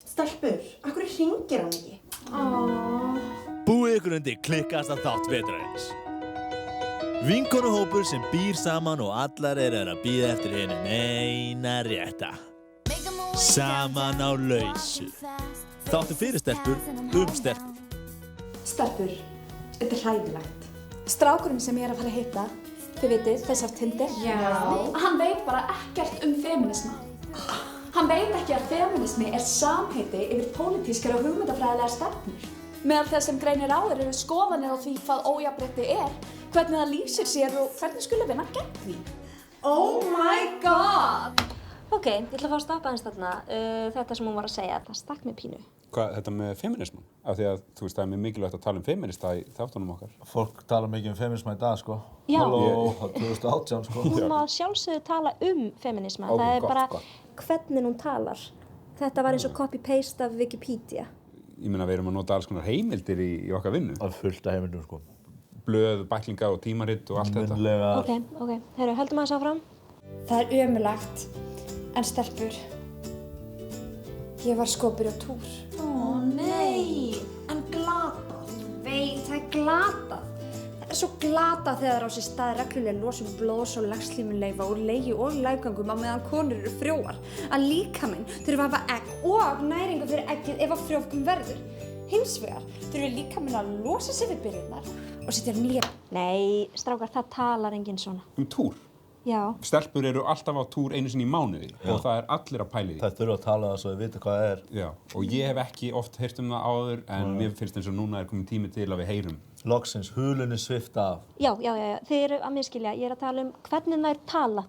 Stelpur, af hverju hringir hann ekki? Búið ykkur undir klikkasta þátt vetrarins. Vinkonuhópur sem býr saman og allar eru að bíða eftir hinu eina rétta. Saman á lausu. Þáttu fyrir stelpur, stelpur. Stelpur, þetta er hræðilegt. Strákurinn sem ég er að fara að hitta, þið vitið, þessar Tinder. Já. Hann veit bara ekkert feminisma. Hann veit ekki að feminismi er samheiti yfir pólitískar og hugmyndafræðilegar stefnur. Meðal þess sem greinir á eru skoðanir á því hvað ójafnrétti er, hvernig það lýsir sér og hvernig skuli vinna gegn því. Oh my god! Ok, ég ætla að fá að stoppa aðeins þarna. Þetta sem hún var að segja, það stakk mig pínu. Hvað, þetta með feminisman? Af því að, þú veist, það er mjög mikilvægt að tala feminista í þáttunum okkar. Fólk tala mikið feminisma í dag, sko. Já. Halló, 2018, sko. Hún má sjálfsögðu tala feminisma. Ok, það er gott, bara gott. hvernig hún talar. Þetta var eins og copy-paste af Wikipedia. Ég meina, við erum að nota alls konar heimildir í okkar vinnu. Það er fullt af heimildum, sko. Blöð, bæklingar og tímaritt og allt þetta. Munnlegar. Ok. Herru, höldum aðeins áfram. Það er ömurlegt, en stelpur, ég var sko að byrja á túr. Ó nei, en glatað. Veit, það er glatað. Það er svo glatað þegar á sér stað reglulega losun blóðs- og legslímuleifa úr legi og læggöngum á meðan konur eru frjóar. Að líkaminn þurfa að hafa egg og næringu fyrir eggið ef að frjóvgun verður. Hins vegar þurfa líkaminn að losa sig við byrjurnar og setja nýja. Nei, strákar, það talar enginn svona. Túr. Já. Stelpur eru alltaf á túr einu sinni í mánuði og það er allir að pæli því. Það þurfa að tala það svo að vita hvað það er. Já, og ég hef ekki oft heyrt það áður en mér finnst eins og núna er komin tími til að við heyrum. Loksins, hulunni svipta af. Já. Þið eru að misskilja. Ég er að tala hvernig þær tala.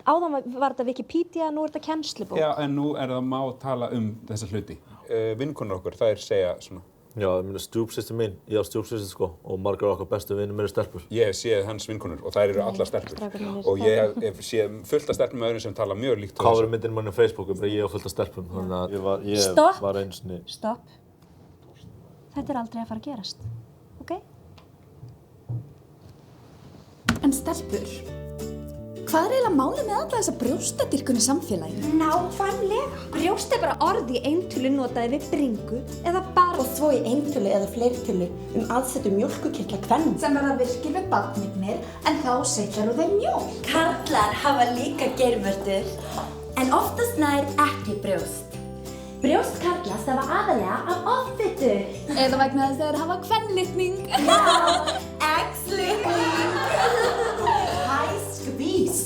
Áðan var þetta Wikipedia, nú er þetta kennslubók. Já, en nú er það má tala þessa hluti. Vinkonur okkar, þær segja svona. Já, ég meina stjúpsystir mín, ég á stjúpsystir, sko, og margar okkar bestu vinir mér stelpur. Ég hef séð hans vinkonur og þær eru allar stelpur. Og ég hef séð fullt af stelpum með öðrum sem tala mjög líkt. Covermyndin mann á Facebooku, bara ég á fullt af stelpum, þannig að ég var einu sinni. Stopp. Þetta er aldrei að fara að gerast. Ok? En stelpur, hvað er eiginlega málið með alla þessa brjóstadýrkun í samfélaginu? Nákvæmlega. Brjóst er bara orð í eintölu notaði við bringu eða bara Og svo í eintölu eða fleirtölu aðsetu mjólkurkirtla kvenna. sem verða virkir við barnignir en þá setjar þú þeim mjólk. Karlar hafa líka geirvörtur, en oftast nær ekki brjóst. Brjóst karla stafa aðallega af offitu. Eða vegna þess að þeir hafa kvenlitning. X-litning. Hæ, skvís.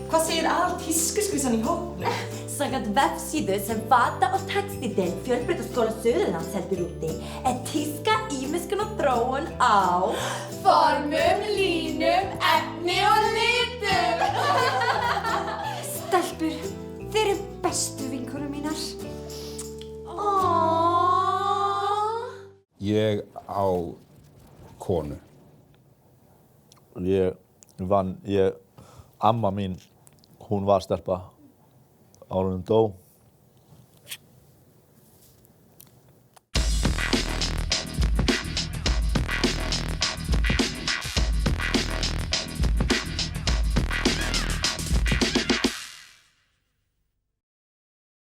Hvað segir aðal tískuskvísan í hópnum? Samkvæmt vefsíðu sem Vata- og textíldeild Fjölbrautaskóla Suðurlands heldur úti er tíska, ímiskun og þróun á Formum, línum, efni og litum. Stelpur, þeir eru bestu vinkonur mínar. Ég á konu. Amma mín, hún var stelpa, áður en hún dó.